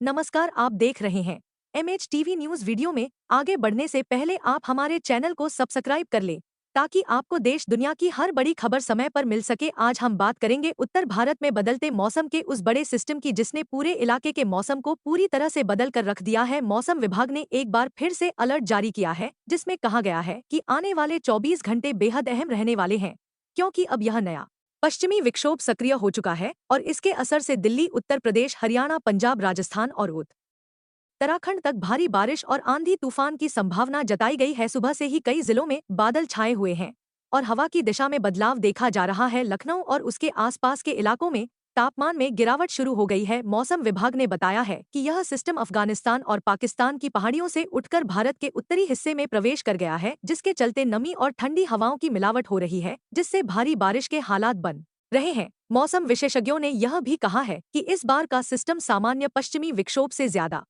नमस्कार, आप देख रहे हैं MH टीवी न्यूज। वीडियो में आगे बढ़ने से पहले आप हमारे चैनल को सब्सक्राइब कर लें ताकि आपको देश दुनिया की हर बड़ी खबर समय पर मिल सके। आज हम बात करेंगे उत्तर भारत में बदलते मौसम के उस बड़े सिस्टम की जिसने पूरे इलाके के मौसम को पूरी तरह से बदल कर रख दिया है। मौसम विभाग ने एक बार फिर से अलर्ट जारी किया है जिसमें कहा गया है कि आने वाले 24 घंटे बेहद अहम रहने वाले हैं, क्योंकि अब यह नया पश्चिमी विक्षोभ सक्रिय हो चुका है और इसके असर से दिल्ली, उत्तर प्रदेश, हरियाणा, पंजाब, राजस्थान और उत्तराखंड तक भारी बारिश और आंधी तूफान की संभावना जताई गई है। सुबह से ही कई जिलों में बादल छाए हुए हैं और हवा की दिशा में बदलाव देखा जा रहा है। लखनऊ और उसके आसपास के इलाकों में तापमान में गिरावट शुरू हो गई है। मौसम विभाग ने बताया है कि यह सिस्टम अफगानिस्तान और पाकिस्तान की पहाड़ियों से उठकर भारत के उत्तरी हिस्से में प्रवेश कर गया है, जिसके चलते नमी और ठंडी हवाओं की मिलावट हो रही है, जिससे भारी बारिश के हालात बन रहे हैं। मौसम विशेषज्ञों ने यह भी कहा है कि इस बार का सिस्टम सामान्य पश्चिमी विक्षोभ से ज्यादा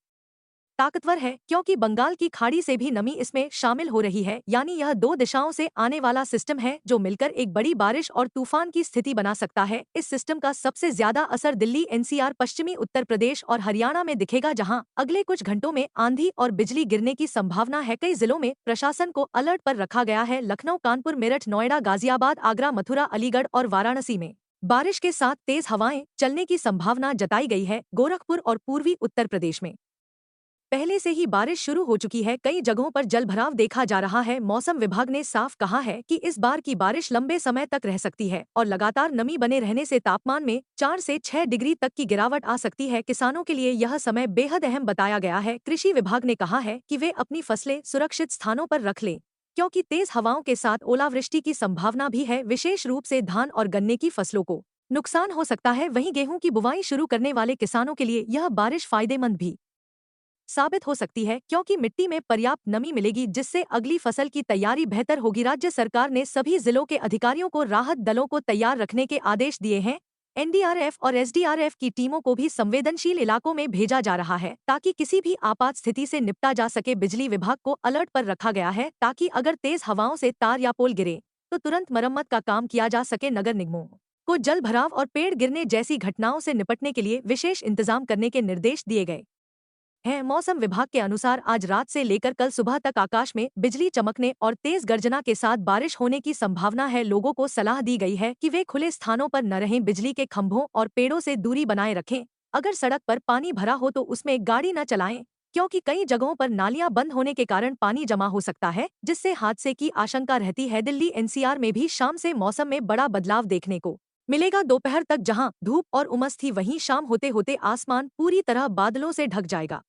ताकतवर है, क्योंकि बंगाल की खाड़ी से भी नमी इसमें शामिल हो रही है। यानी यह दो दिशाओं से आने वाला सिस्टम है जो मिलकर एक बड़ी बारिश और तूफान की स्थिति बना सकता है। इस सिस्टम का सबसे ज्यादा असर दिल्ली, NCR, पश्चिमी उत्तर प्रदेश और हरियाणा में दिखेगा, जहां अगले कुछ घंटों में आंधी और बिजली गिरने की संभावना है। कई जिलों में प्रशासन को अलर्ट पर रखा गया है। लखनऊ, कानपुर, मेरठ, नोएडा, गाजियाबाद, आगरा, मथुरा, अलीगढ़ और वाराणसी में बारिश के साथ तेज हवाएं चलने की संभावना जताई गई है। गोरखपुर और पूर्वी उत्तर प्रदेश में पहले से ही बारिश शुरू हो चुकी है। कई जगहों पर जलभराव देखा जा रहा है। मौसम विभाग ने साफ कहा है कि इस बार की बारिश लंबे समय तक रह सकती है और लगातार नमी बने रहने से तापमान में 4 से 6 डिग्री तक की गिरावट आ सकती है। किसानों के लिए यह समय बेहद अहम बताया गया है। कृषि विभाग ने कहा है कि वे अपनी फसलें सुरक्षित स्थानों पर रख लें, क्योंकि तेज हवाओं के साथ ओलावृष्टि की संभावना भी है। विशेष रूप से धान और गन्ने की फसलों को नुकसान हो सकता है। वहीं गेहूं की बुवाई शुरू करने वाले किसानों के लिए यह बारिश फायदेमंद भी साबित हो सकती है, क्योंकि मिट्टी में पर्याप्त नमी मिलेगी, जिससे अगली फसल की तैयारी बेहतर होगी। राज्य सरकार ने सभी जिलों के अधिकारियों को राहत दलों को तैयार रखने के आदेश दिए हैं। NDRF और SDRF की टीमों को भी संवेदनशील इलाकों में भेजा जा रहा है ताकि किसी भी आपात स्थिति से निपटा जा सके। बिजली विभाग को अलर्ट पर रखा गया है ताकि अगर तेज हवाओं से तार या पोल गिरे तो तुरंत मरम्मत का काम किया जा सके। नगर निगमों को जल भराव और पेड़ गिरने जैसी घटनाओं से निपटने के लिए विशेष इंतजाम करने के निर्देश दिए गए है। मौसम विभाग के अनुसार आज रात से लेकर कल सुबह तक आकाश में बिजली चमकने और तेज गर्जना के साथ बारिश होने की संभावना है। लोगों को सलाह दी गई है कि वे खुले स्थानों पर न रहें, बिजली के खंभों और पेड़ों से दूरी बनाए रखें। अगर सड़क पर पानी भरा हो तो उसमें गाड़ी न चलाएं, क्योंकि कई जगहों पर नालियां बंद होने के कारण पानी जमा हो सकता है, जिससे हादसे की आशंका रहती है। दिल्ली, NCR में भी शाम से मौसम में बड़ा बदलाव देखने को मिलेगा। दोपहर तक जहां धूप और उमस थी, वहीं शाम होते होते आसमान पूरी तरह बादलों से ढक जाएगा।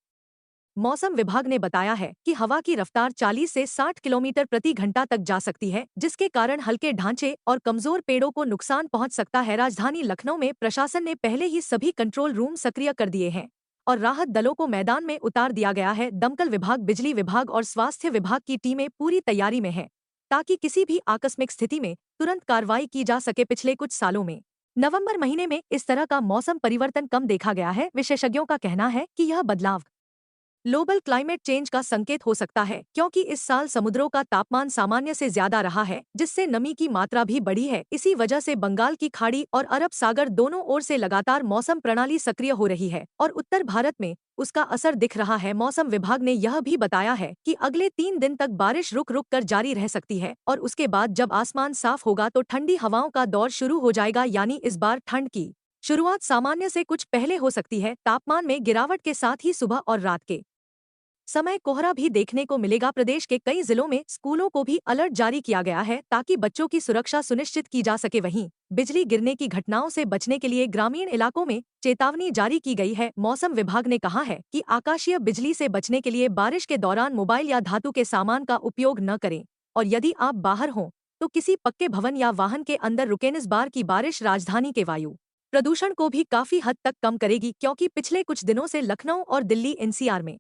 मौसम विभाग ने बताया है कि हवा की रफ्तार 40 से 60 किलोमीटर प्रति घंटा तक जा सकती है, जिसके कारण हल्के ढांचे और कमजोर पेड़ों को नुकसान पहुंच सकता है। राजधानी लखनऊ में प्रशासन ने पहले ही सभी कंट्रोल रूम सक्रिय कर दिए हैं और राहत दलों को मैदान में उतार दिया गया है। दमकल विभाग, बिजली विभाग और स्वास्थ्य विभाग की टीमें पूरी तैयारी में हैं ताकि किसी भी आकस्मिक स्थिति में तुरंत कार्रवाई की जा सके। पिछले कुछ सालों में नवंबर महीने में इस तरह का मौसम परिवर्तन कम देखा गया है। विशेषज्ञों का कहना है कि यह बदलाव ग्लोबल क्लाइमेट चेंज का संकेत हो सकता है, क्योंकि इस साल समुद्रों का तापमान सामान्य से ज्यादा रहा है, जिससे नमी की मात्रा भी बढ़ी है। इसी वजह से बंगाल की खाड़ी और अरब सागर दोनों ओर से लगातार मौसम प्रणाली सक्रिय हो रही है और उत्तर भारत में उसका असर दिख रहा है। मौसम विभाग ने यह भी बताया है कि अगले 3 दिन तक बारिश रुक रुक कर जारी रह सकती है और उसके बाद जब आसमान साफ होगा तो ठंडी हवाओं का दौर शुरू हो जाएगा। यानी इस बार ठंड की शुरुआत सामान्य से कुछ पहले हो सकती है। तापमान में गिरावट के साथ ही सुबह और रात के समय कोहरा भी देखने को मिलेगा। प्रदेश के कई जिलों में स्कूलों को भी अलर्ट जारी किया गया है ताकि बच्चों की सुरक्षा सुनिश्चित की जा सके। वहीं बिजली गिरने की घटनाओं से बचने के लिए ग्रामीण इलाकों में चेतावनी जारी की गई है। मौसम विभाग ने कहा है कि आकाशीय बिजली से बचने के लिए बारिश के दौरान मोबाइल या धातु के सामान का उपयोग न करें और यदि आप बाहर हों तो किसी पक्के भवन या वाहन के अंदर रुकें। इस बार की बारिश राजधानी के वायु प्रदूषण को भी काफी हद तक कम करेगी, क्योंकि पिछले कुछ दिनों से लखनऊ और दिल्ली, NCR में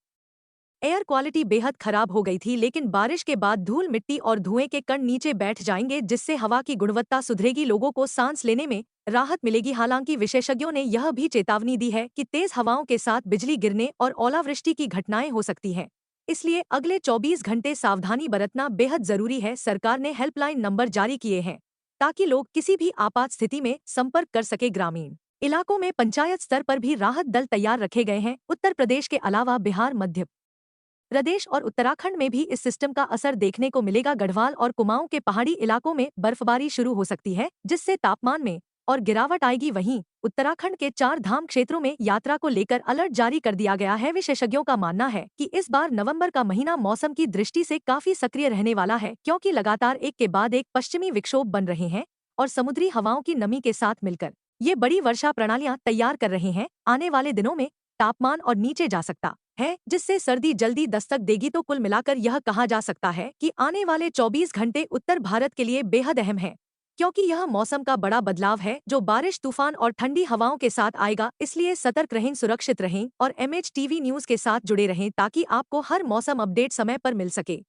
एयर क्वालिटी बेहद खराब हो गई थी, लेकिन बारिश के बाद धूल, मिट्टी और धुएं के कण नीचे बैठ जाएंगे, जिससे हवा की गुणवत्ता सुधरेगी, लोगों को सांस लेने में राहत मिलेगी। हालांकि विशेषज्ञों ने यह भी चेतावनी दी है कि तेज हवाओं के साथ बिजली गिरने और ओलावृष्टि की घटनाएं हो सकती हैं, इसलिए अगले 24 घंटे सावधानी बरतना बेहद जरूरी है। सरकार ने हेल्पलाइन नंबर जारी किए हैं ताकि लोग किसी भी आपात स्थिति में संपर्क कर सके। ग्रामीण इलाकों में पंचायत स्तर पर भी राहत दल तैयार रखे गए हैं। उत्तर प्रदेश के अलावा बिहार, मध्य प्रदेश और उत्तराखंड में भी इस सिस्टम का असर देखने को मिलेगा। गढ़वाल और कुमाऊं के पहाड़ी इलाकों में बर्फबारी शुरू हो सकती है, जिससे तापमान में और गिरावट आएगी। वहीं उत्तराखंड के 4 धाम क्षेत्रों में यात्रा को लेकर अलर्ट जारी कर दिया गया है। विशेषज्ञों का मानना है कि इस बार नवंबर का महीना मौसम की दृष्टि से काफी सक्रिय रहने वाला है, क्योंकि लगातार एक के बाद एक पश्चिमी विक्षोभ बन रहे हैं और समुद्री हवाओं की नमी के साथ मिलकर ये बड़ी वर्षा प्रणालियां तैयार कर रहे हैं। आने वाले दिनों में तापमान और नीचे जा सकता है, जिससे सर्दी जल्दी दस्तक देगी। तो कुल मिलाकर यह कहा जा सकता है कि आने वाले 24 घंटे उत्तर भारत के लिए बेहद अहम है, क्योंकि यह मौसम का बड़ा बदलाव है जो बारिश, तूफान और ठंडी हवाओं के साथ आएगा। इसलिए सतर्क रहें, सुरक्षित रहें और MH टीवी न्यूज के साथ जुड़े रहें ताकि आपको हर मौसम अपडेट समय पर मिल सके।